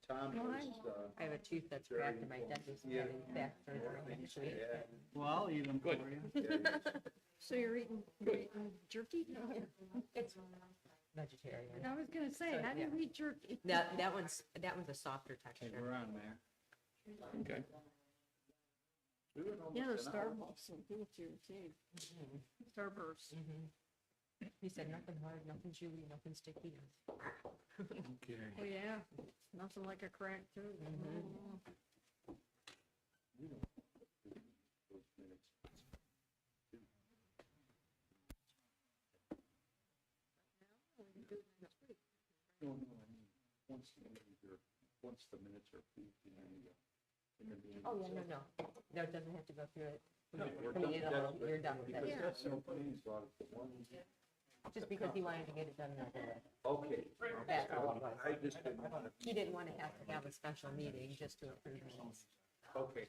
Tom was, I have a tooth that's cracked and my dentist is having back surgery next week. Well, I'll eat them for Good. you. So you're eating jerky? It's vegetarian. I was gonna say, how do you eat jerky? That one's a softer Okay, texture. we're on there. Okay. we went almost Yeah, the an hour. Starbucks will do it to your teeth. Starburst. He said nothing hard, nothing chewy, nothing sticky. Okay. Oh, yeah, nothing like a crack tooth. No, I mean, once the minutes are approved, you know, you Oh, yeah, no. No, it doesn't have to go through it. We're For me, done. you're done with Because it. that's so funny, it's like the one, Just because he wanted to get it done right away. okay. That's all it was. I just didn't, He didn't want to have a special meeting just to approve things. okay,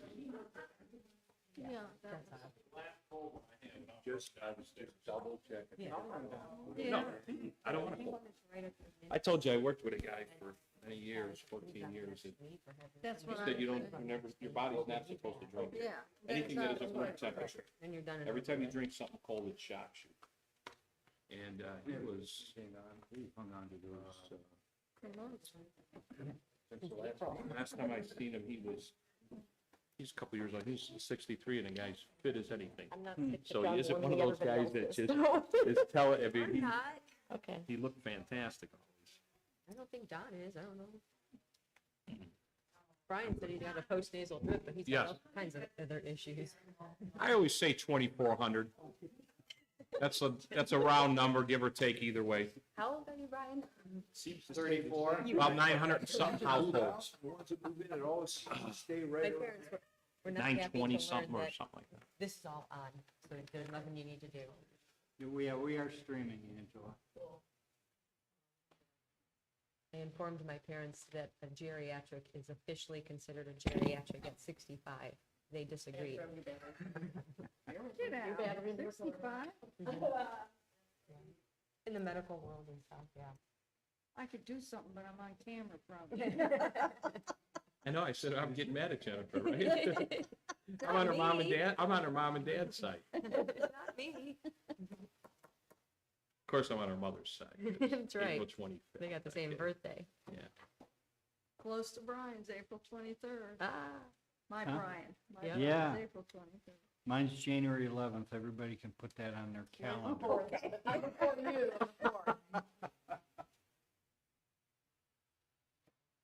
Yeah, that, That's all. I was just double checking. Yeah. No, I don't want to. I told you I worked with a guy for many years, 14 years. He that's what I. said you never, your body's not supposed to drink it. Yeah. Anything that isn't room temperature. And you're done. Every time you drink something cold, it shocks you. And he was, He hung on to those. Since the last meeting. last time I seen him, he's a couple years old. He's 63 and the guy's fit as anything. I'm not sick to So death he isn't one of when those everybody guys that else just is. is telling, I mean, I'm not. Okay. he looked fantastic always. I don't think Don is. I don't know. Brian said he got a post-nasal drip, but he's got Yes. all kinds of other issues. I always say 2,400. That's a round number, give or take either way. How old are you, Brian? Seems to stay the 34. same. About 900 and something households. The ones that move in, it always seems to stay My right around. parents were not happy to 920 learn something or that something like that. this is all on, so there's nothing you need to do. We are streaming, Angela. I informed my parents that a geriatric is officially considered a geriatric at 65. They disagreed. Get out, 65? In the medical world and stuff, yeah. I could do something, but I'm on camera probably. I know, I said, I'm getting mad at Jennifer, right? I'm on her mom and dad, I'm on her mom and dad's side. Not me. Of course, I'm on her mother's side. That's right. April 25th. They got the same birthday. Yeah. Close to Brian's, April 23rd. Ah, My Huh? Brian. My Yeah. Brian's Yeah. April 23rd. Mine's January 11th. Everybody can put that on their calendar. I'm before you, I'm before.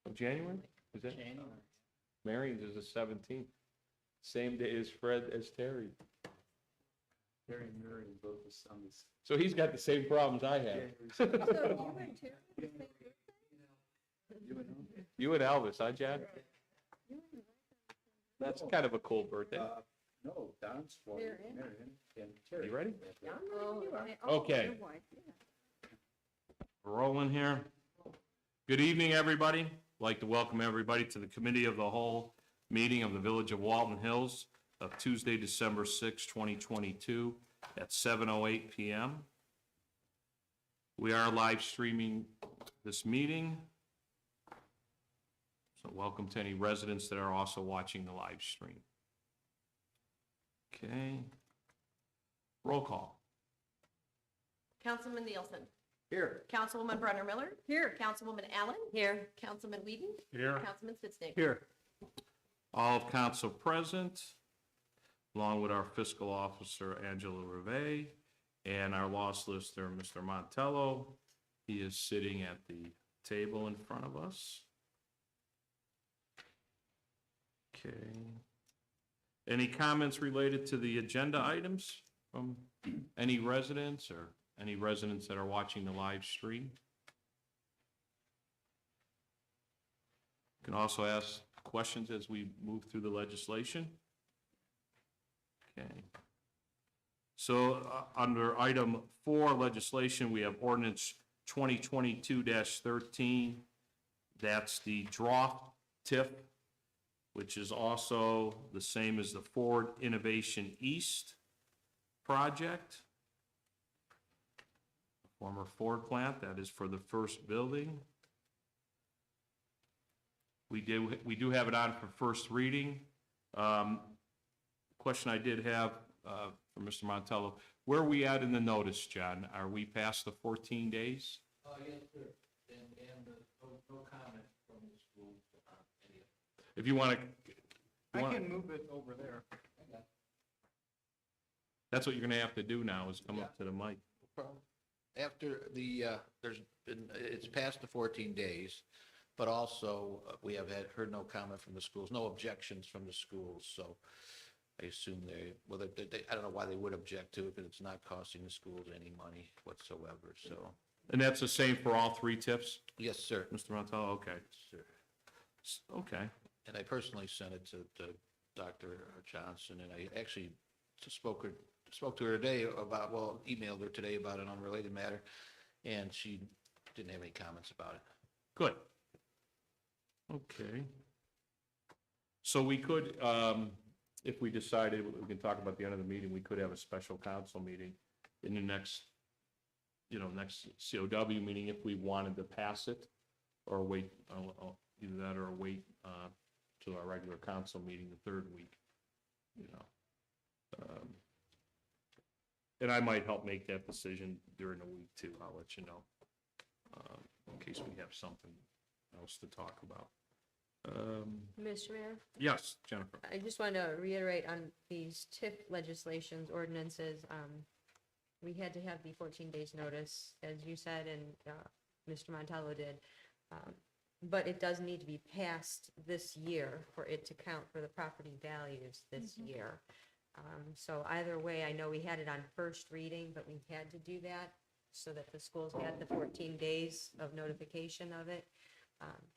Of January? Is that? January. Marion's is the 17th. Same day as Fred as Terry. Harry and Mary both the sons. So he's got the same problems I have. So you went to? You and Elvis, huh, John? That's kind of a cool birthday. No, Don's for They're in. Marion and Terry. You ready? Oh, Okay. your wife, yeah. We're rolling here. Good evening, everybody. I'd like to welcome everybody to the Committee of the Whole meeting of the Village of Walton Hills of Tuesday, December 6, 2022 at 7:08 p.m. We are live streaming this meeting. So welcome to any residents that are also watching the live stream. Okay. Roll call. Councilman Nielsen. Here. Councilwoman Brenner Miller. Here. Councilwoman Allen. here. Councilman Whedon. Here. Councilman Spitznagel. Here. All of council present, along with our fiscal officer, Angela Rive, and our law solicitor, Mr. Montello. He is sitting at the table in front of us. Okay. Any comments related to the agenda items from any residents or any residents that are watching the live stream? You can also ask questions as we move through the legislation. Okay. So under item 4, legislation, we have ordinance 2022-13. That's the draft TIF, which is also the same as the Ford Innovation East project. Former Ford plant, that is for the first building. We do have it on for first reading. Question I did have for Mr. Montello, where are we at in the notice, John? Are we past the 14 days? Yes, sir. And no comment from the school on any of it. If you want to, I can move it over there. that's what you're going to have to do now, is come up to the mic. After the, it's past the 14 days, but also we have heard no comment from the schools, no objections from the schools, so I assume I don't know why they would object to it, because it's not costing the schools any money whatsoever, so. And that's the same for all three tips, Yes, sir. Mr. Montello? Okay. Sir. Okay. And I personally sent it to Dr. Johnson, and I actually spoke to her today about, well, emailed her today about an unrelated matter, and she didn't have any comments about it. Good. Okay. So we could, if we decided, we can talk about at the end of the meeting, we could have a special council meeting in the next COW meeting if we wanted to pass it, or wait, either that or wait to our regular council meeting the third week, you know. And I might help make that decision during the week too, I'll let you know, in case we have something else to talk about. Mr. Mayor, Yes, Jennifer. I just want to reiterate on these TIF legislations, ordinances, we had to have the 14 days notice, as you said, and Mr. Montalvo did. But it does need to be passed this year for it to count for the property values this year. So either way, I know we had it on first reading, but we had to do that so that the schools had the 14 days of notification of it.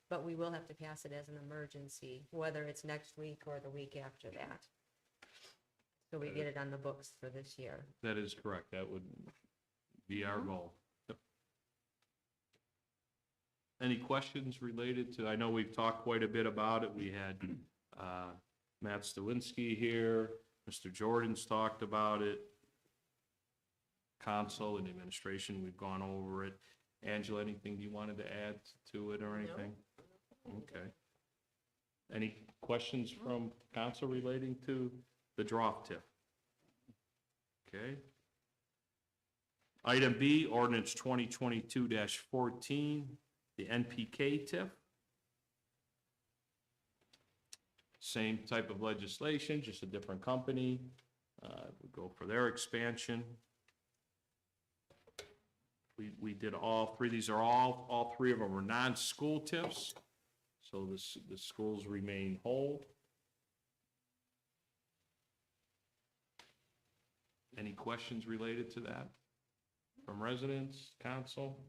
But we will have to pass it as an emergency, whether it's next week or the week after that. So we get it on the books for this year. That is correct. That would be our goal. Yep. Any questions related to, I know we've talked quite a bit about it. We had Matt Stawinski here. Mr. Jordan's talked about it. Council and administration, we've gone over it. Angela, anything you wanted to add to it or anything? Okay. Any questions from council relating to the draft tip? Okay. Item B, ordinance 2022-14, the NPK tip. Same type of legislation, just a different company. We go for their expansion. We did all three. These are all three of them are non-school tips. So the schools remain whole. Any questions related to that from residents, council,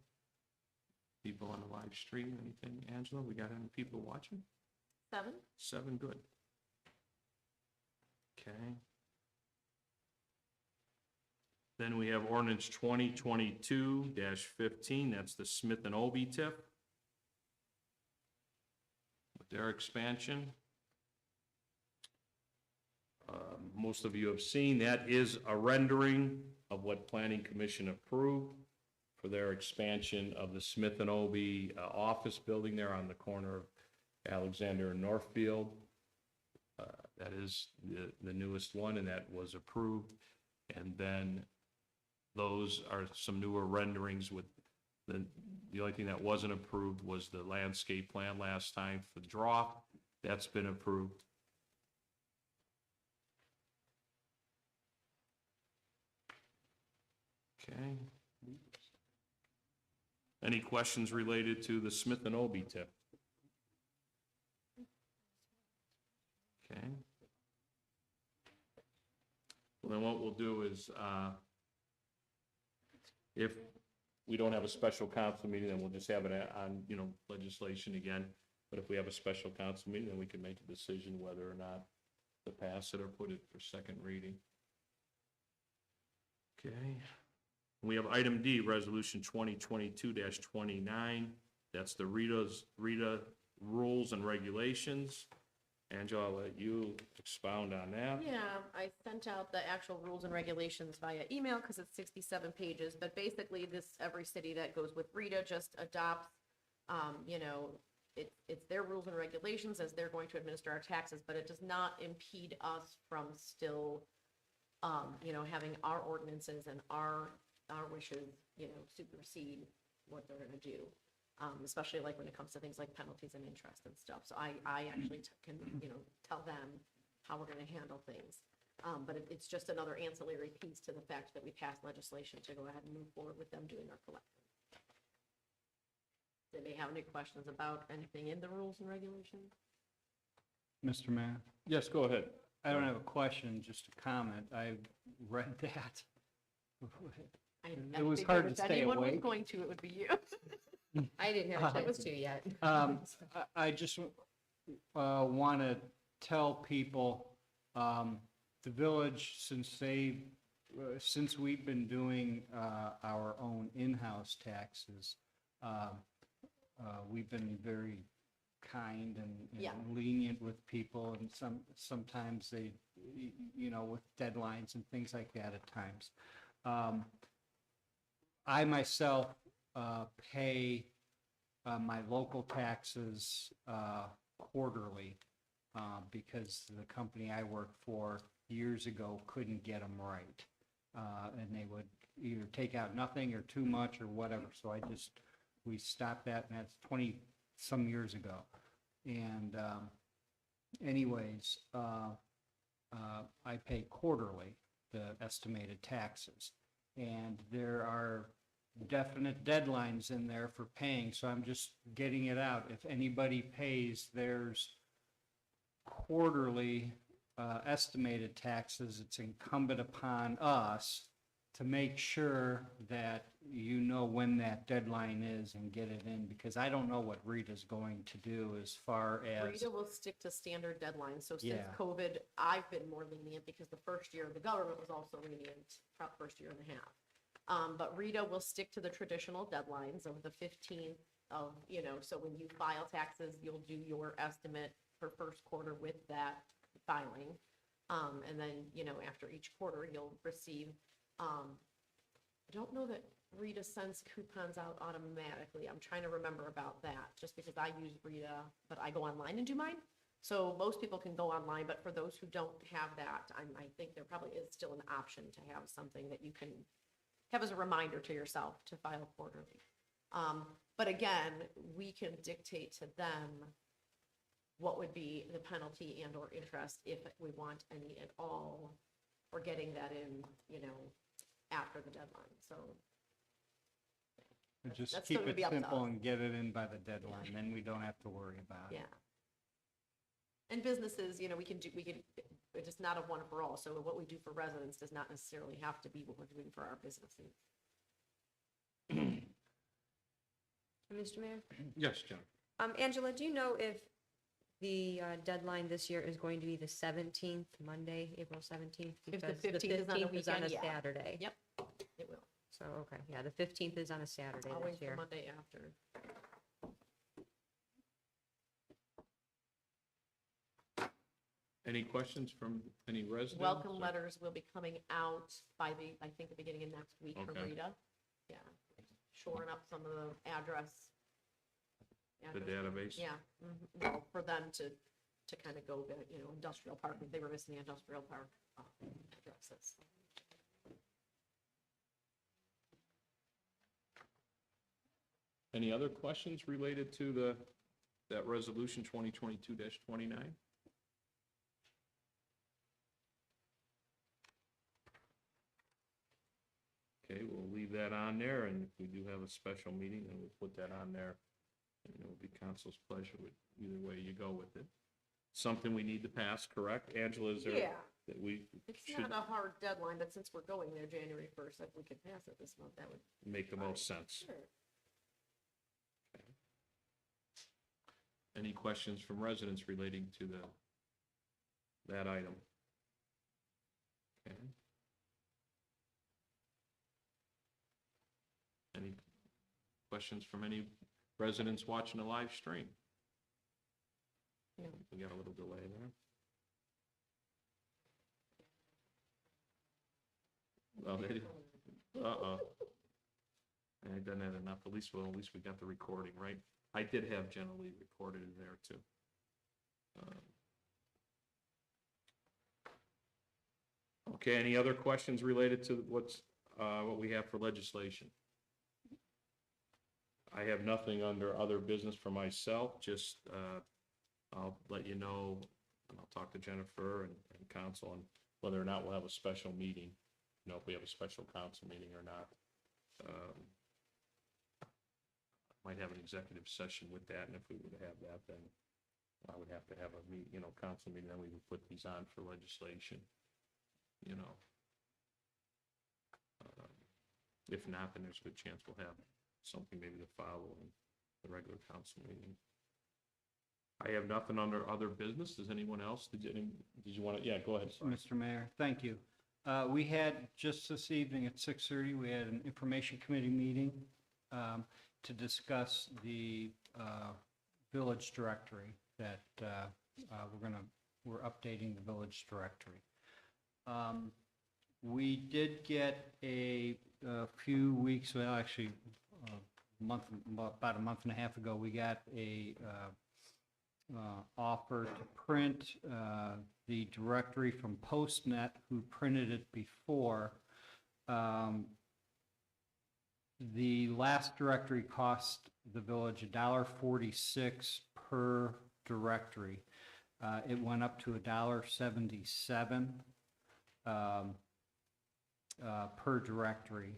people on the live stream, anything? Angela, we got any people watching? 7. 7, good. Okay. Then we have ordinance 2022-15, that's the Smith and Obie tip. With their expansion. Most of you have seen, that is a rendering of what Planning Commission approved for their expansion of the Smith and Obie office building there on the corner of Alexander and Northfield. That is the newest one, and that was approved. And then those are some newer renderings with the only thing that wasn't approved was the landscape plan last time for the draw. That's been approved. Okay. Any questions related to the Smith and Obie tip? Okay. Well, then what we'll do is, if we don't have a special council meeting, then we'll just have it on, legislation again. But if we have a special council meeting, then we can make a decision whether or not to pass it or put it for second reading. Okay. We have item D, resolution 2022-29. That's the RITA rules and regulations. Angela, I'll let you expound on that. Yeah, I sent out the actual rules and regulations via email because it's 67 pages, but basically every city that goes with RITA just adopts, it's their rules and regulations as they're going to administer our taxes, but it does not impede us from still, you know, having our ordinances and our wishes, you know, supersede what they're gonna do. Especially like when it comes to things like penalties and interest and stuff. So I actually can, you know, tell them how we're gonna handle things. But it's just another ancillary piece to the fact that we passed legislation to go ahead and move forward with them doing our collection. Did they have any questions about anything in the rules and regulations? Mr. Mayor, Yes, go ahead. I don't have a question, just a comment. I read that. I It was figured hard to if stay anyone was awake. going to, it would be you. I didn't have a chance to yet. I just want to tell people, the village, since we've been doing our own in-house taxes, we've been very kind and Yeah. lenient with people, and sometimes they, you know, with deadlines and things like that at times. I myself pay my local taxes quarterly because the company I worked for years ago couldn't get them right. And they would either take out nothing or too much or whatever. So we stopped that, and that's 20-some years ago. And anyways, I pay quarterly the estimated taxes. And there are definite deadlines in there for paying, so I'm just getting it out. If anybody pays theirs quarterly estimated taxes, it's incumbent upon us to make sure that you know when that deadline is and get it in, because I don't know what Rita's going to do as far as, Rita will stick to standard deadlines. So since Yeah. COVID, I've been more lenient because the first year the government was also lenient, probably first year and a half. But Rita will stick to the traditional deadlines of the 15th of, you know, so when you file taxes, you'll do your estimate for first quarter with that filing. And then, you know, after each quarter, you'll receive, I don't know that Rita sends coupons out automatically. I'm trying to remember about that, just because I use Rita, but I go online and do mine. So most people can go online, but for those who don't have that, I think there probably is still an option to have something that you can have as a reminder to yourself to file quarterly. But again, we can dictate to them what would be the penalty and or interest if we want any at all for getting that in, you know, after the deadline. So just that's still keep gonna it be up to simple us. and get it in by the deadline, then we don't have to worry about it. yeah. And businesses, you know, we can, it's just not a one for all. So what we do for residents does not necessarily have to be what we're doing for our businesses. Mr. Mayor? Yes, John. Angela, do you know if the deadline this year is going to be the 17th, Monday, April 17th? If the Because 15th is on a 15th is on a weekend, yeah. Saturday. Yep, it will. So, okay, yeah, the 15th is on a Saturday I'll this wait for year. Monday after. Any questions from any residents? Welcome or- letters will be coming out by I think, the beginning of next week for Okay. Rita. Yeah, shoring up some of the address. The database? Yeah, well, for them to kind of go, you know, industrial park, they were missing the industrial park addresses. Any other questions related to that resolution 2022-29? Okay, we'll leave that on there, and if we do have a special meeting, then we'll put that on there. And it will be council's pleasure with either way you go with it. Something we need to pass, correct? Angela, is there? Yeah. That we It's should not a hard deadline, but since we're going there January 1st, if we could pass it this month, that would. make the most sense. Sure. Any questions from residents relating to that item? Okay. Any questions from any residents watching the live stream? No. We got a little delay there. Well, uh-oh. I done that enough. At least we got the recording, right? I did have Jenna Lee recorded in there too. Okay, any other questions related to what we have for legislation? I have nothing under other business for myself, just, I'll let you know, and I'll talk to Jennifer and council on whether or not we'll have a special meeting, if we have a special council meeting or not. Might have an executive session with that, and if we would have that, then I would have to have a council meeting, then we would put these on for legislation, If not, then there's a good chance we'll have something maybe to follow in the regular council meeting. I have nothing under other business. Does anyone else? Did you want to? Yeah, go ahead. Sorry. Mr. Mayor, thank you. We had just this evening at 6:30, we had an information committee meeting to discuss the village directory that we're updating the village directory. We did get a few weeks, well, actually, about a month and a half ago, we got a offer to print the directory from PostNet, who printed it before. The last directory cost the village $1.46 per directory. It went up to $1.77 per directory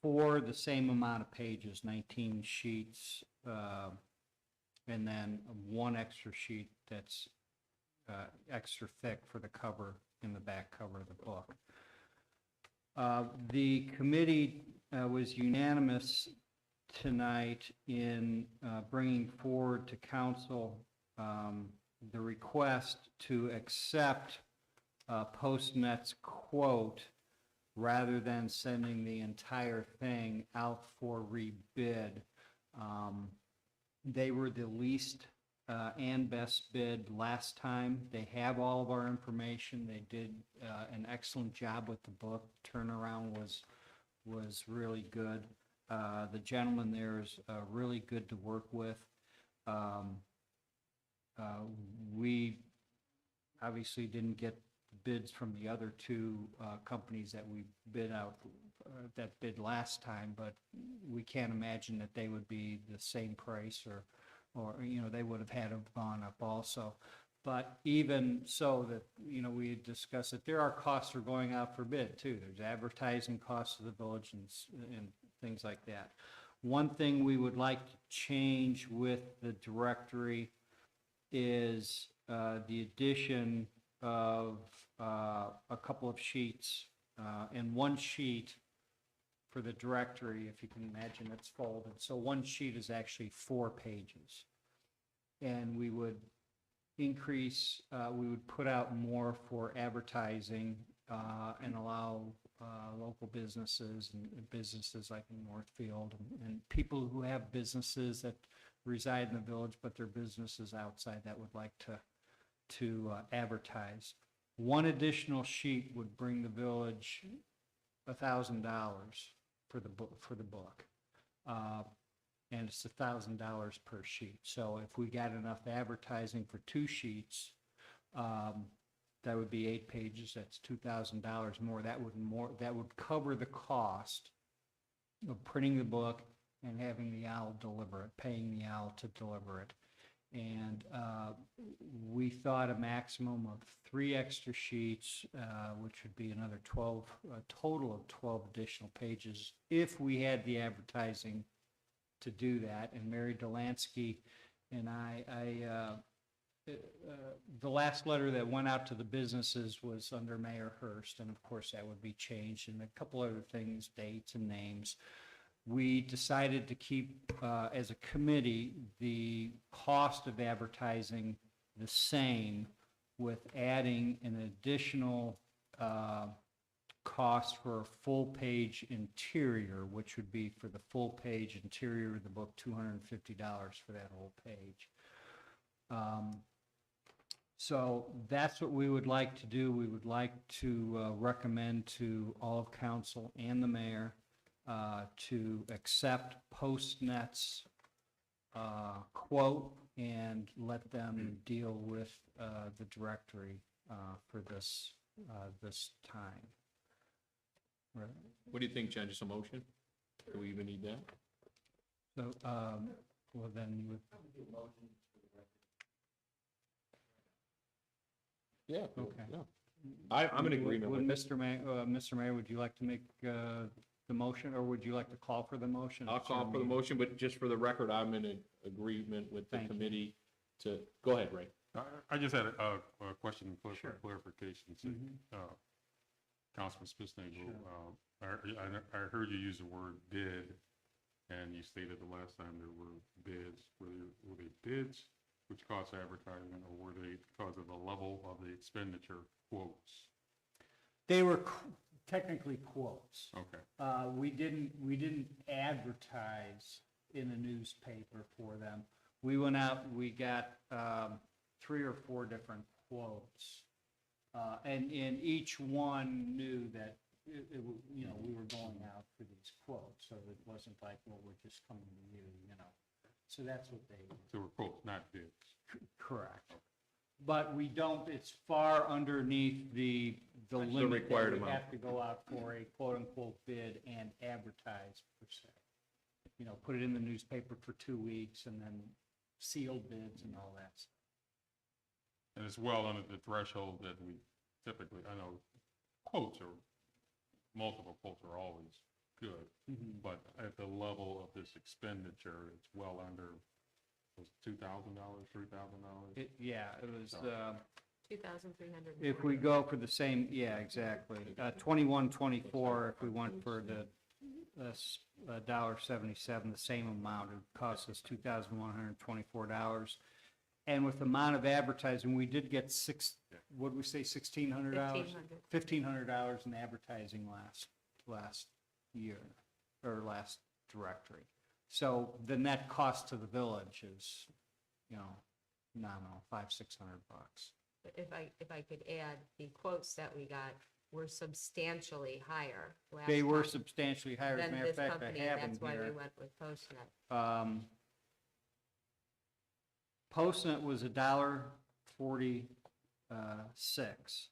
for the same amount of pages, 19 sheets, and then one extra sheet that's extra thick for the cover in the back cover of the book. The committee was unanimous tonight in bringing forward to council the request to accept PostNet's quote rather than sending the entire thing out for rebid. They were the least and best bid last time. They have all of our information. They did an excellent job with the book. Turnaround was really good. The gentleman there is really good to work with. We obviously didn't get bids from the other two companies that we bid out, that bid last time, but we can't imagine that they would be the same price or they would have had to have gone up also. But even so that, we had discussed that there are costs for going out for bid too. There's advertising costs of the village and things like that. One thing we would like to change with the directory is the addition of a couple of sheets, and one sheet for the directory, if you can imagine, it's folded. So one sheet is actually 4 pages. And we would increase, we would put out more for advertising and allow local businesses and businesses like in Northfield and people who have businesses that reside in the village, but their businesses outside that would like to advertise. One additional sheet would bring the village $1,000 for the book. And it's $1,000 per sheet. So if we got enough advertising for 2 sheets, that would be 8 pages. That's $2,000 more. That would cover the cost of printing the book and having the owl deliver it, paying the owl to deliver it. And we thought a maximum of 3 extra sheets, which would be another 12, a total of 12 additional pages if we had the advertising to do that. And Mary Delansky and the last letter that went out to the businesses was under Mayor Hurst, and of course that would be changed, and a couple other things, dates and names. We decided to keep, as a committee, the cost of advertising the same, with adding an additional cost for a full-page interior, which would be for the full-page interior of the book, $250 for that whole page. So that's what we would like to do. We would like to recommend to all of council and the mayor to accept PostNet's quote and let them deal with the directory for this time. Right. What do you think, Jen? Just a motion? Do we even need that? So, well, then you would, Yeah. Okay. Yeah. I'm in agreement would with it. Mr. Mayor, would you like to make the motion, or would you like to call for the motion? I'll It's your call for the meeting. motion, but just for the record, I'm in agreement with the Thank you. committee to, go ahead, Ray. I just had a question for Sure. clarification. Mhm. Councilman Spitznagel, Sure. I heard you use the word bid, and you stated the last time there were bids. Were they bids, which cost advertising, or were they because of the level of the expenditure quotes? They were technically quotes. Okay. We didn't advertise in the newspaper for them. We went out, we got 3 or 4 different quotes. And each one knew that we were going out for these quotes, so it wasn't like, well, we're just coming to you, you know. So that's what they, So were quotes, not bids. correct. But we don't, it's far underneath the limit required that we amount. have to go out for a quote-unquote bid and advertise per se. You know, put it in the newspaper for 2 weeks and then sealed bids and all that. And it's well under the threshold that we typically, I know multiple quotes are always good, but at the level of this expenditure, it's well under, was $2,000, $3,000? Yeah, it was, 2,300. if we go for the same, yeah, exactly. 21, 24, if we went for the $1.77, the same amount, it would cost us $2,124. And with the amount of advertising, we did get what'd we say, $1,600? $1,500 in advertising last year, or last directory. So the net cost to the village is, nominal, $500-600. But if I could add, the quotes that we got were substantially higher last They were time substantially higher. As a than matter of this fact, I company, have and that's them why we here. went with Postnet. Postnet was $1.46.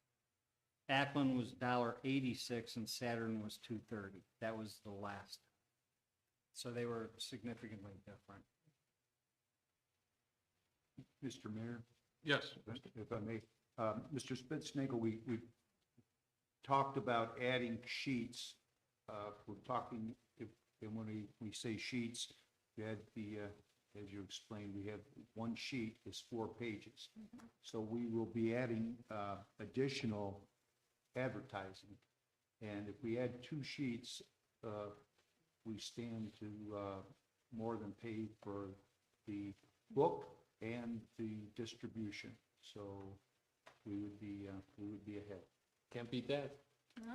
Ackland was $1.86 and Saturn was $2.30. That was the last. So they were significantly different. Mr. Mayor, Yes. if I may, Mr. Spitznagel, we talked about adding sheets. We're talking, and when we say sheets, you had as you explained, we have one sheet is 4 pages. So we will be adding additional advertising. And if we add 2 sheets, we stand to more than pay for the book and the distribution. So we would be ahead. Can't beat that.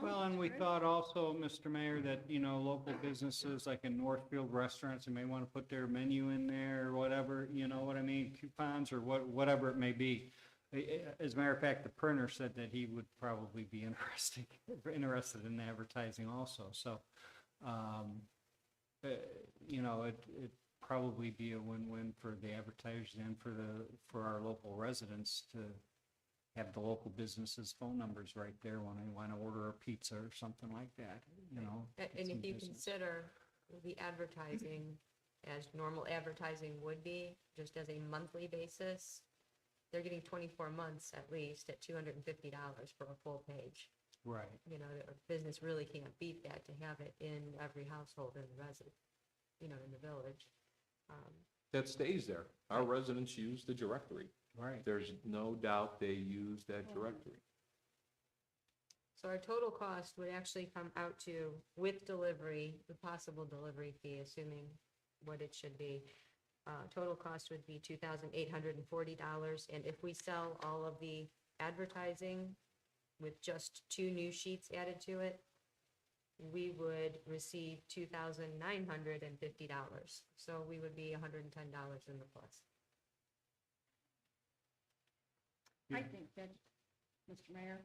Well, and we thought also, Mr. Mayor, that, local businesses like in Northfield restaurants, they may want to put their menu in there or whatever, you know what I mean, coupons or whatever it may be. As a matter of fact, the printer said that he would probably be interested in advertising also. So, it'd probably be a win-win for the advertisers and for our local residents to have the local businesses' phone numbers right there when they want to order a pizza or something like that, And some if you business. consider the advertising as normal advertising would be, just as a monthly basis, they're getting 24 months at least at $250 for a full page. Right. The business really can't beat that to have it in every household in the in the village. That stays there. Our residents use the directory. Right. There's no doubt they use that directory. So our total cost would actually come out to, with delivery, the possible delivery fee, assuming what it should be, total cost would be $2,840. And if we sell all of the advertising with just 2 new sheets added to it, we would receive $2,950. So we would be $110 in the plus. I think that's, Mr. Mayor,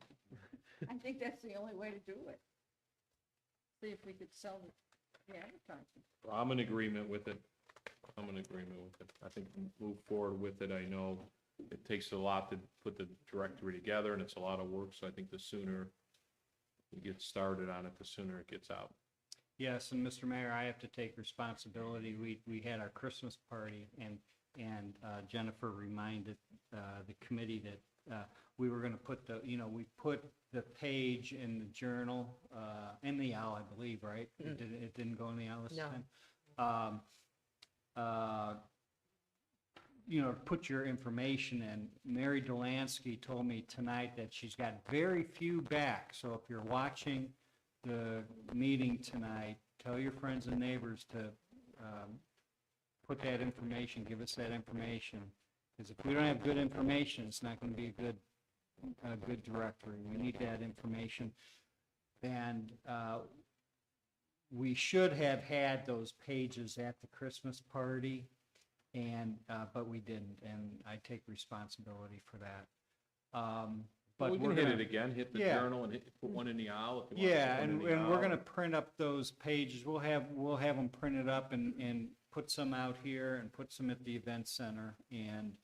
I think that's the only way to do it. See if we could sell the advertising. I'm in agreement with it. I'm in agreement with it. I think move forward with it. I know it takes a lot to put the directory together, and it's a lot of work, so I think the sooner we get started on it, the sooner it gets out. Yes, and Mr. Mayor, I have to take responsibility. We had our Christmas party, and Jennifer reminded the committee that we were going to put we put the page in the journal, in the owl, I believe, right? It didn't go in the owl this No. time? Put your information in. Mary Delansky told me tonight that she's got very few back, so if you're watching the meeting tonight, tell your friends and neighbors to put that information, give us that information. Because if we don't have good information, it's not going to be a good directory. We need that information. And we should have had those pages at the Christmas party, but we didn't, and I take responsibility for that. But We we're can hit gonna- it again, hit the Yeah. journal and put one in the owl if you want. Yeah, to put one and in the we're owl. gonna print up those pages. We'll have them printed up and put some out here and put some at the event center. And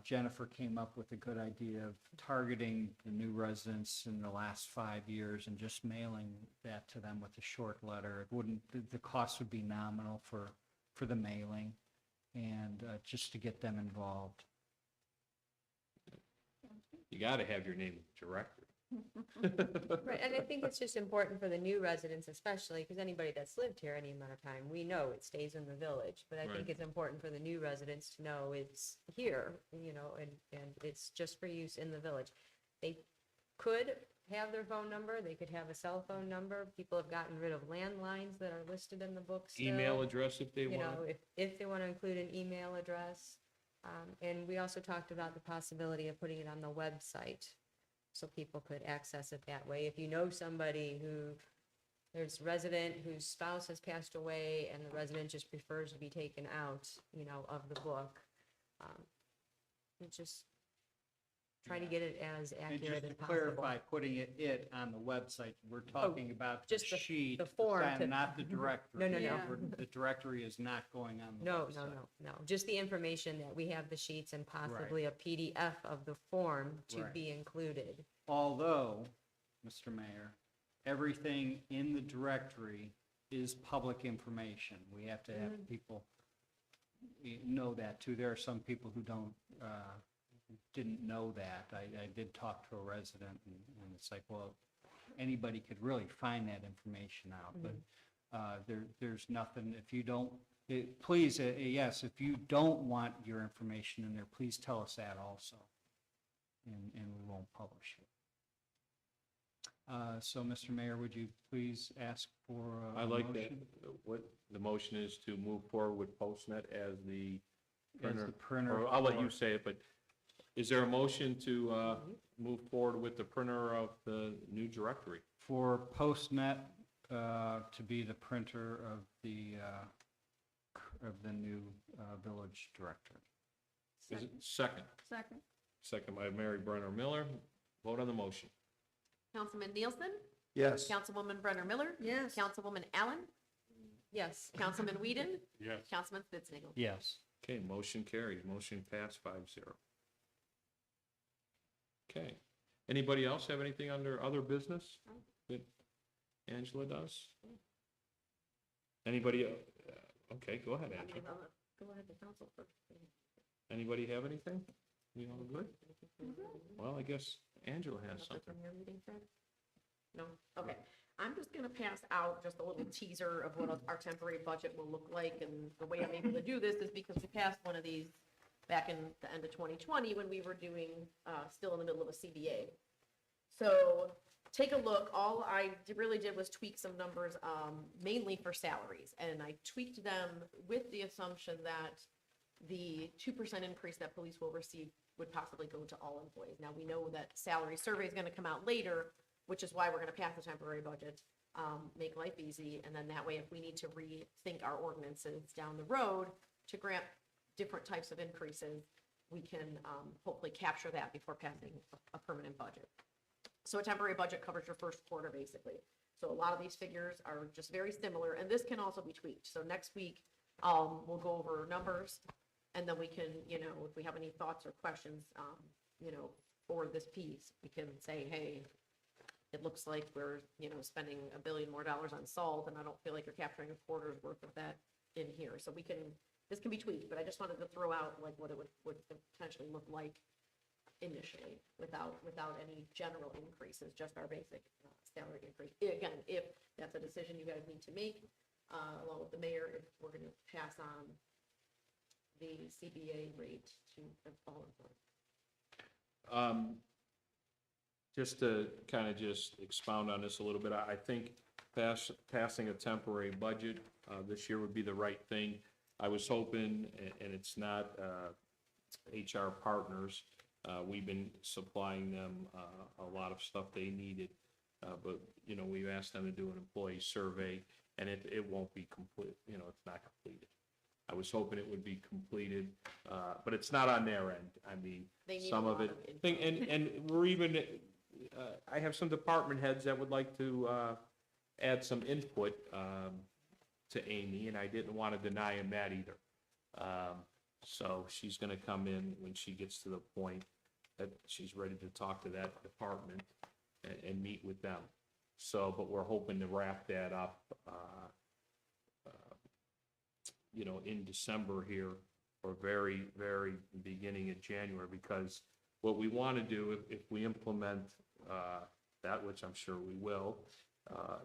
Jennifer came up with a good idea of targeting the new residents in the last 5 years and just mailing that to them with a short letter. It wouldn't, the cost would be nominal for the mailing and just to get them involved. You gotta have your name director. Right, and I think it's just important for the new residents especially, because anybody that's lived here any amount of time, we know it stays in the village. But I Right. think it's important for the new residents to know it's here, and it's just for use in the village. They could have their phone number, they could have a cell phone number. People have gotten rid of landlines that are listed in the book still. Email address if they You know, want. if they want to include an email address. And we also talked about the possibility of putting it on the website, so people could access it that way. If you know somebody there's a resident whose spouse has passed away and the resident just prefers to be taken out, of the book, and just try to get it as And accurate just as to possible. clarify, putting it on the website, we're talking about the just the sheet, form and to- not the directory. No, no, no. Yeah, the directory is not going on the No, website. no, just the information that we have the sheets and possibly a PDF of the form to Right. be included. Although, Mr. Mayor, everything in the directory is public information. We have to have people know that too. There are some people who didn't know that. I did talk to a resident and it's like, well, anybody could really find that information out, but there's nothing, if you don't, please, yes, if you don't want your information in there, please tell us that also, and we won't publish it. So, Mr. Mayor, would you please ask for a I like that. motion? What the motion is to move forward with Postnet as the As printer. the printer. Or I'll let you for- say it, but is there a motion to move forward with the printer of the new directory? For Postnet to be the printer of the new village directory. Is it second? Second. Second by Mary Brenner Miller. Vote on the motion. Councilman Nielsen? Yes. Councilwoman Brenner Miller? Yes. Councilwoman Allen? Yes. Councilman Whedon? Yes. Councilman Spitznagel. Yes. Okay, motion carries. Motion passed 5-0. Okay. Anybody else have anything under other business that Angela does? Anybody, okay, go ahead, Angela. Go ahead, the council first. Anybody have anything? You all good? Well, I guess Angela has That's something. in your meeting, Fred? No? Okay. I'm just gonna pass out just a little teaser of what our temporary budget will look like, and the way I'm able to do this is because we passed one of these back in the end of 2020 when we were doing, still in the middle of a CBA. So take a look. All I really did was tweak some numbers, mainly for salaries, and I tweaked them with the assumption that the 2% increase that police will receive would possibly go to all employees. Now, we know that salary survey is gonna come out later, which is why we're gonna pass the temporary budget, make life easy, and then that way, if we need to rethink our ordinances down the road to grant different types of increases, we can, hopefully capture that before passing a permanent budget. So a temporary budget covers your first quarter, basically. So a lot of these figures are just very similar, and this can also be tweaked. So next week, We'll go over numbers, and then we can, you know, if we have any thoughts or questions, you know, for this piece, we can say, hey, it looks like we're, you know, spending $1 billion more on salt, and I don't feel like you're capturing a quarter's worth of that in here. So we can, this can be tweaked, but I just wanted to throw out like what it would potentially look like initially without any general increases, just our basic salary increase. Again, if that's a decision you guys need to make, along with the mayor, if we're gonna pass on the CBA rate to all employees. Just to kind of just expound on this a little bit, I think passing a temporary budget this year would be the right thing. I was hoping, and it's not HR partners, we've been supplying them a lot of stuff they needed, but, you know, we've asked them to do an employee survey, and it won't be complete, you know, it's not completed. I was hoping it would be completed, but it's not on their end. I mean, They need some a of lot it, of thing, info. and we're even, I have some department heads that would like to add some input to Amy, and I didn't want to deny him that either. So she's gonna come in when she gets to the point that she's ready to talk to that department and meet with them. So, but we're hoping to wrap that up, you know, in December here, or very, very beginning of January, because what we want to do, if we implement that, which I'm sure we will,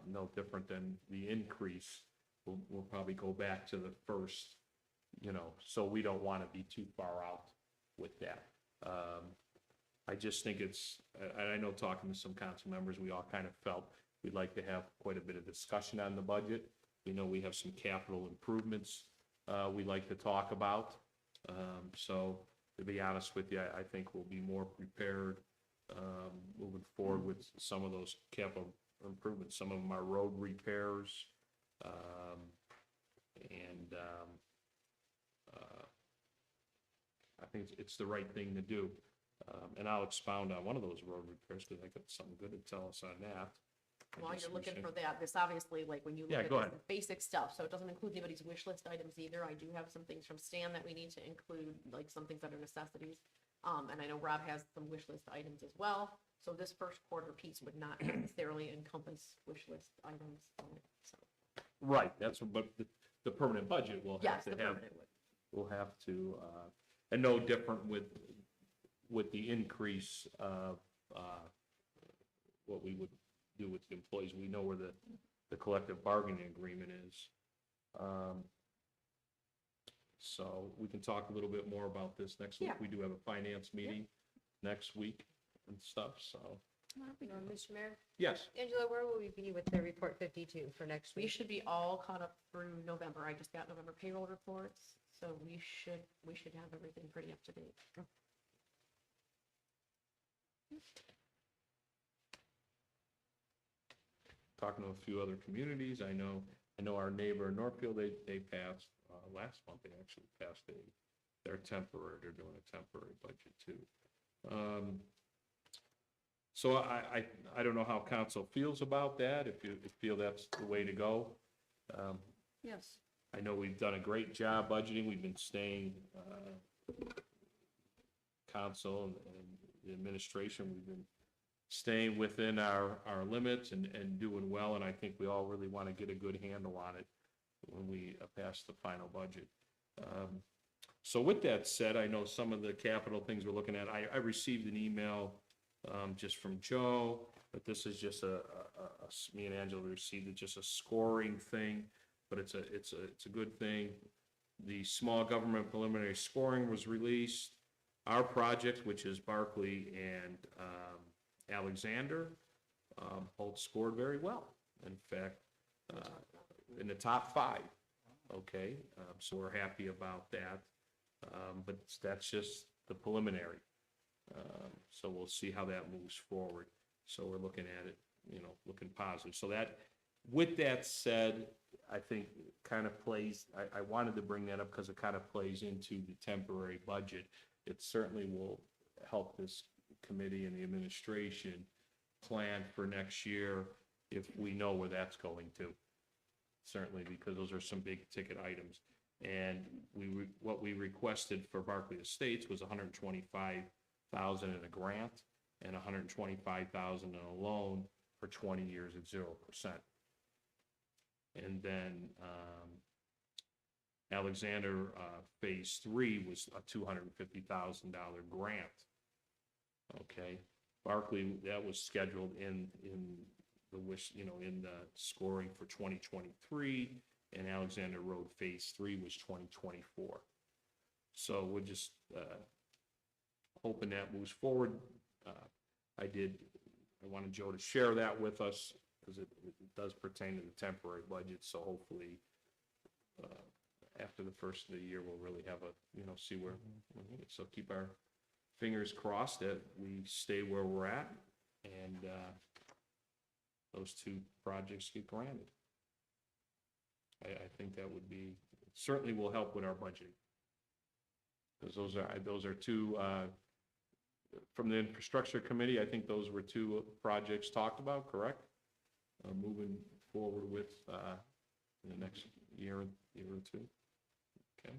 no different than the increase, we'll probably go back to the first, you know, so we don't want to be too far out with that. I just think it's, I know talking to some council members, we all kind of felt we'd like to have quite a bit of discussion on the budget. We know we have some capital improvements we like to talk about. So to be honest with you, I think we'll be more prepared moving forward with some of those capital improvements. Some of them are road repairs, and I think it's the right thing to do. And I'll expound on one of those road repairs, because I got something good to tell us on that. While you're looking for that, this obviously, like, when you Yeah, look go at ahead. this basic stuff, so it doesn't include anybody's wish list items either. I do have some things from Stan that we need to include, like some things that are necessities. And I know Rob has some wish list items as well. So this first quarter piece would not necessarily encompass wish list items. So, Right, that's, but the permanent budget will have yes, to the have, permanent would. we'll have to, and no different with the increase of, what we would do with the employees. We know where the collective bargaining agreement is. So we can talk a little bit more about this next week. Yeah. We do have a finance meeting next week and stuff, so, Mr. Mayor? yes. Angela, where will we be with the report 52 for next We week? should be all caught up through November. I just got November payroll reports, so we should have everything pretty up to date. Talking to a few other communities, I know our neighbor in Northfield, they passed, last month, they actually passed they're doing a temporary budget too. So I don't know how council feels about that, if you feel that's the way to go. Yes. I know we've done a great job budgeting, we've been staying, council and the administration, we've been staying within our limits and doing well, and I think we all really want to get a good handle on it when we pass the final budget. So with that said, I know some of the capital things we're looking at, I received an email just from Joe, but this is just me and Angela received it, just a scoring thing, but it's a good thing. The small government preliminary scoring was released. Our project, which is Barkley and Alexander, both scored very well. In fact, in the top 5. Okay, so we're happy about that. But that's just the preliminary. So we'll see how that moves forward. So we're looking at it, looking positive. So that, with that said, I think kind of plays, I wanted to bring that up because it kind of plays into the temporary budget. It certainly will help this committee and the administration plan for next year if we know where that's going to. Certainly, because those are some big ticket items. And what we requested for Barclay Estates was $125,000 in a grant and $125,000 in a loan for 20 years at 0%. And then, Alexander, Phase 3 was a $250,000 grant. Okay, Barclay, that was scheduled in the in the scoring for 2023, and Alexander Road Phase 3 was 2024. So we're just, hoping that moves forward. I wanted Joe to share that with us, because it does pertain to the temporary budget, so hopefully, after the first of the year, we'll really have see where, so keep our fingers crossed that we stay where we're at, and, those two projects get granted. I think that would be, certainly will help with our budget. Because those are two, from the infrastructure committee, I think those were two projects talked about, correct? Moving forward with, in the next year or two. Okay.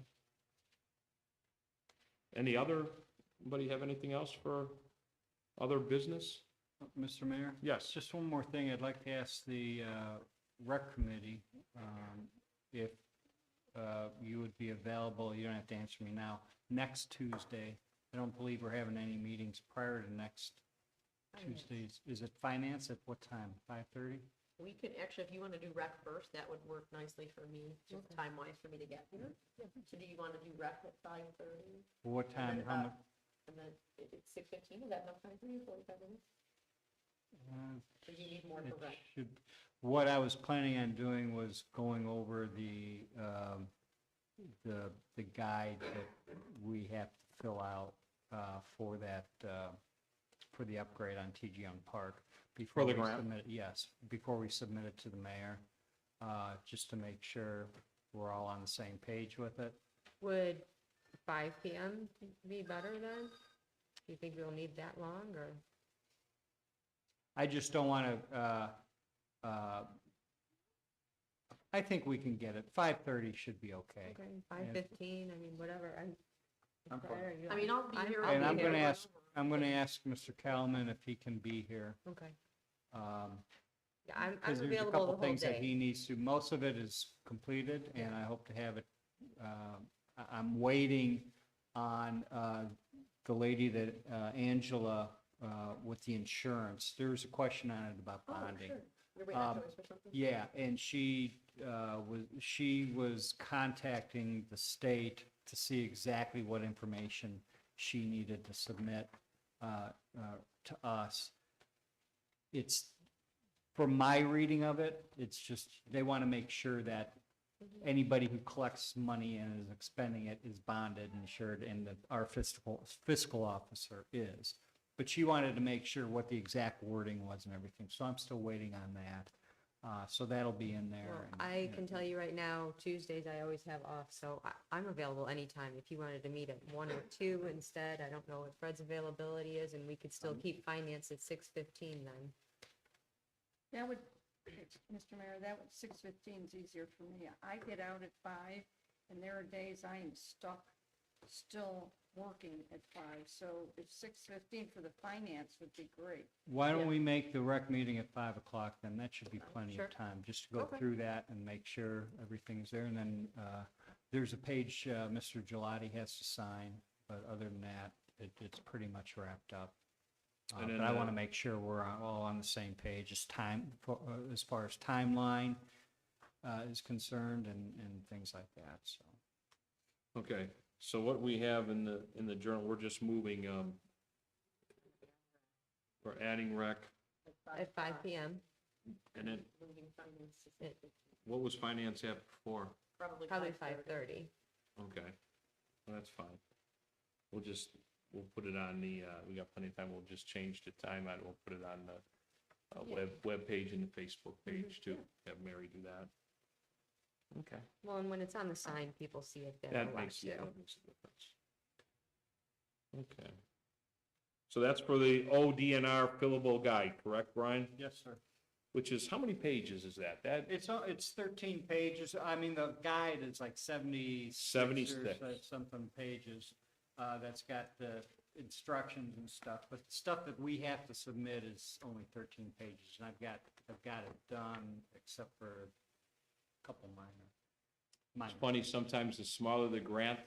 Anybody have anything else for other business? Mr. Mayor? Yes. Just one more thing. I'd like to ask the rec committee if you would be available, you don't have to answer me now, next Tuesday. I don't believe we're having any meetings prior to next Tuesdays. Is it finance at what time? 5:30? We could, actually, if you want to do rec first, that would work nicely for me, just time-wise for me to get here. So do you want to do rec at 5:30? What time? How much? And then it's 6:15, is that enough time for you, 45 minutes? Or do you need more for rec? What I was planning on doing was going over the guide that we have to fill out for that, for the upgrade on TG Young Park. Before For the we grant? submit it, yes, before we submit it to the mayor, just to make sure we're all on the same page with it. Would 5 PM be better then? Do you think we'll need that long, or? I just don't want to, I think we can get it. 5:30 should be okay. Okay, 5:15, I mean, whatever, I'm fine. I mean, I'll be I'm- here. I'll I'll And be I'm here. going to ask Mr. Kalman if he can be here. Okay, Um, yeah, I'm Because there's a available the couple whole things that he day. needs to, most of it is completed, and I hope to have it, I'm waiting on the lady that, Angela, with the insurance. There's a question on it about Oh, bonding. sure. You're waiting on Um, Joyce for something? Yeah, and she was contacting the state to see exactly what information she needed to submit to us. It's, from my reading of it, it's just, they want to make sure that anybody who collects money and is expending it is bonded and insured, and that our fiscal officer is. But she wanted to make sure what the exact wording was and everything, so I'm still waiting on that. So that'll be in there. Well, and- I can tell you right now, Tuesdays I always have off, so I'm available anytime. If you wanted to meet at 1 or 2 instead, I don't know what Fred's availability is, and we could still keep finance at 6:15 then. That would, Mr. Mayor, 6:15 is easier for me. I get out at 5, and there are days I am stuck still working at 5. So if 6:15 for the finance would be great. Why Yeah. don't we make the rec meeting at 5 o'clock, then? That should be plenty Sure. of time, just to go Okay. through that and make sure everything's there. And then there's a page Mr. Gelati has to sign, but other than that, it's pretty much wrapped up. And then, But I want to make sure we're all on the same page as as far as timeline is concerned and things like that, so. Okay, so what we have in the journal, we're just moving, we're adding rec, At 5 PM, and then, Moving finance to It- 6:15, what was finance at before? probably probably 5:30. 5:30. Okay, well, that's fine. We'll put it on we got plenty of time, we'll just change the time, and we'll put it on the web page and the Facebook page too, have Mary do that. Okay. Well, and when it's on the sign, people see it there a That lot makes too. a difference. Okay. So that's for the ODNR fillable guide, correct, Brian? Yes, sir. which is, how many pages is that? That, It's 13 pages. I mean, the guide is like 76 or 76. something pages. That's got the instructions and stuff, but the stuff that we have to submit is only 13 pages. And I've got it done except for a couple minor. it's funny, sometimes the smaller the grant,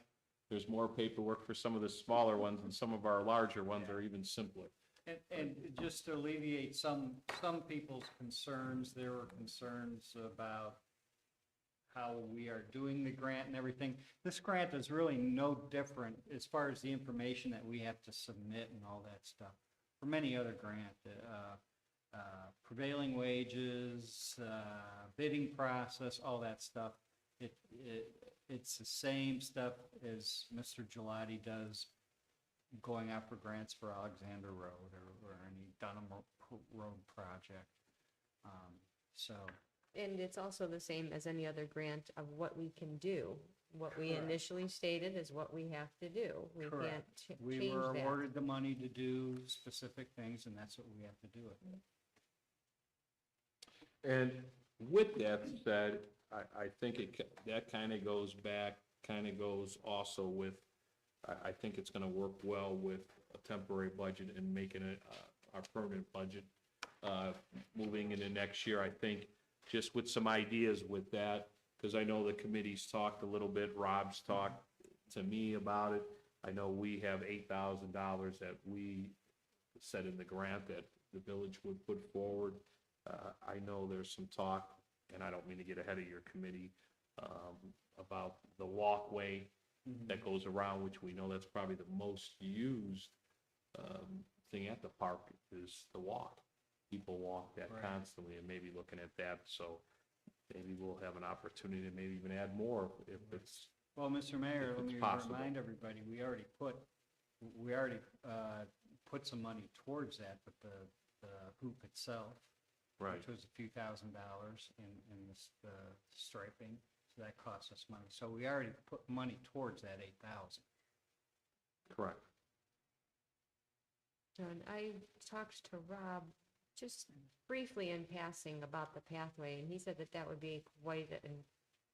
there's more paperwork for some of the smaller ones, and some of our larger ones are even simpler. And just to alleviate some people's concerns, there were concerns about how we are doing the grant and everything. This grant is really no different as far as the information that we have to submit and all that stuff from any other grant. Prevailing wages, bidding process, all that stuff. It's the same stuff as Mr. Gelati does going out for grants for Alexander Road or any Dunham Road project. So, And it's also the same as any other grant of what we can do. What we Correct. initially stated is what we have to do. We can't correct. change We were that. awarded the money to do specific things, and that's what we have to do it. And with that said, I think that kind of goes back, kind of goes also with, I think it's gonna work well with a temporary budget and making it our permanent budget. Moving into next year, I think, just with some ideas with that, because I know the committee's talked a little bit, Rob's talked to me about it. I know we have $8,000 that we set in the grant that the village would put forward. I know there's some talk, and I don't mean to get ahead of your committee, about the walkway that goes around, which we know that's probably the most used thing at the park is the walk. People walk that Right. constantly, and maybe looking at that, so maybe we'll have an opportunity to maybe even add more if it's, Well, Mr. Mayor, If let it's me possible. remind everybody, we already put some money towards that, but the hoop itself, right. which was a few $1,000s in the striping, so that cost us money. So we already put money towards that 8,000. Correct. And I talked to Rob just briefly in passing about the pathway, and he said that that would be quite an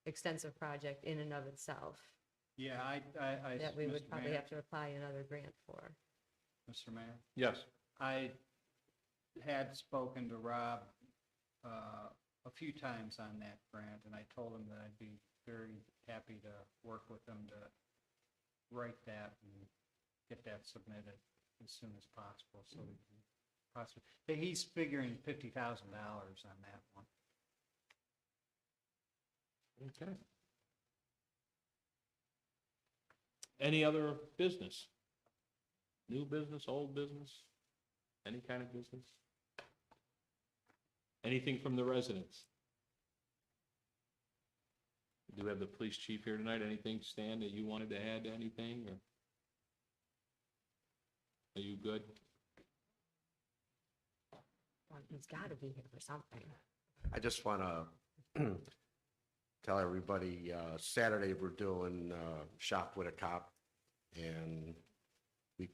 extensive project in and of itself, Yeah, that we would Mr. probably Mayor- have to apply another grant for. Mr. Mayor, Yes. I had spoken to Rob a few times on that grant, and I told him that I'd be very happy to work with him to write that and get that submitted as soon as possible, so we can possibly, he's figuring $50,000 on that one. Okay. Any other business? New business, old business, any kind of business? Anything from the residents? We do have the police chief here tonight. Anything, Stan, that you wanted to add to anything, or? Are you good? Well, he's got to be here for something. I just want to tell everybody, Saturday we're doing Shop with a Cop, and we,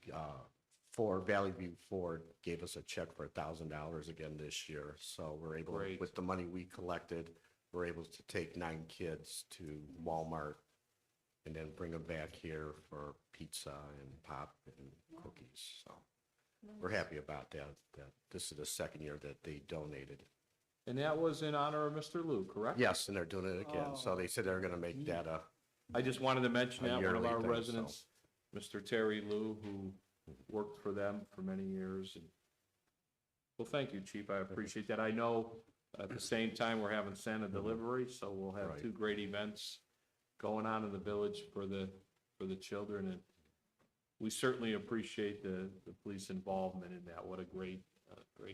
Valley View Ford gave us a check for $1,000 again this year. So we're able, Great. with the money we collected, we're able to take 9 kids to Walmart and then bring them back here for pizza and pop and cookies. So we're happy about that. This is the second year that they donated. And that was in honor of Mr. Lou, correct? Yes, and they're doing it again. So they said they're going to make that a, I just wanted to mention A that, one of yearly our thing, so. residents, Mr. Terry Lou, who worked for them for many years. And well, thank you, Chief, I appreciate that. I know at the same time, we're having Santa delivery, so we'll have Right. 2 great events going on in the village for the children, and we certainly appreciate the police involvement in that. What a great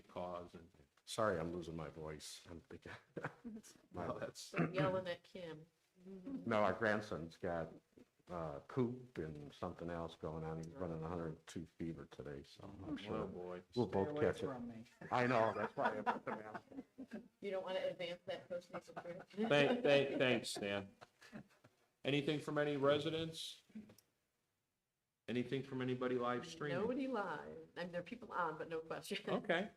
cause, and sorry, I'm losing my voice. I'm thinking, well, that's, So yelling at Kim. no, our grandson's got coop and something else going on. He's running 102 fever today, so I'm oh sure boy. we'll Stay both away catch it. from me. I know, that's why I put them out. You don't want to advance that Coach Lisa through? Thanks, Stan. Anything from any residents? Anything from anybody live streaming? Nobody live. I mean, there are people on, but no question. Okay.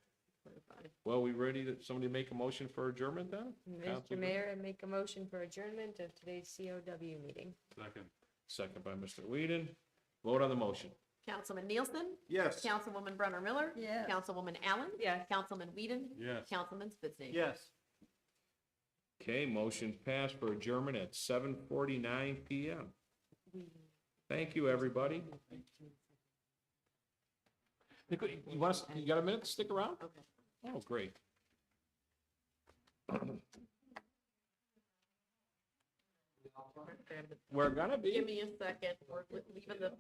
clarify. Well, we ready to, somebody make a motion for adjournment then? Mr. Counselor? Mayor, I make a motion for adjournment of today's COW meeting. Second. Second by Mr. Whedon. Vote on the motion. Councilman Nielsen? Yes. Councilwoman Brenner Miller? Yes. Councilwoman Allen? Yes. Councilman Whedon? Yes. Councilman Spitznagel. Yes. Okay, motion passed for adjournment at 7:49 PM. Thank you, everybody. You want us, you got a minute to stick around? Okay. Oh, great. We're gonna be. Give me a second, we're leaving the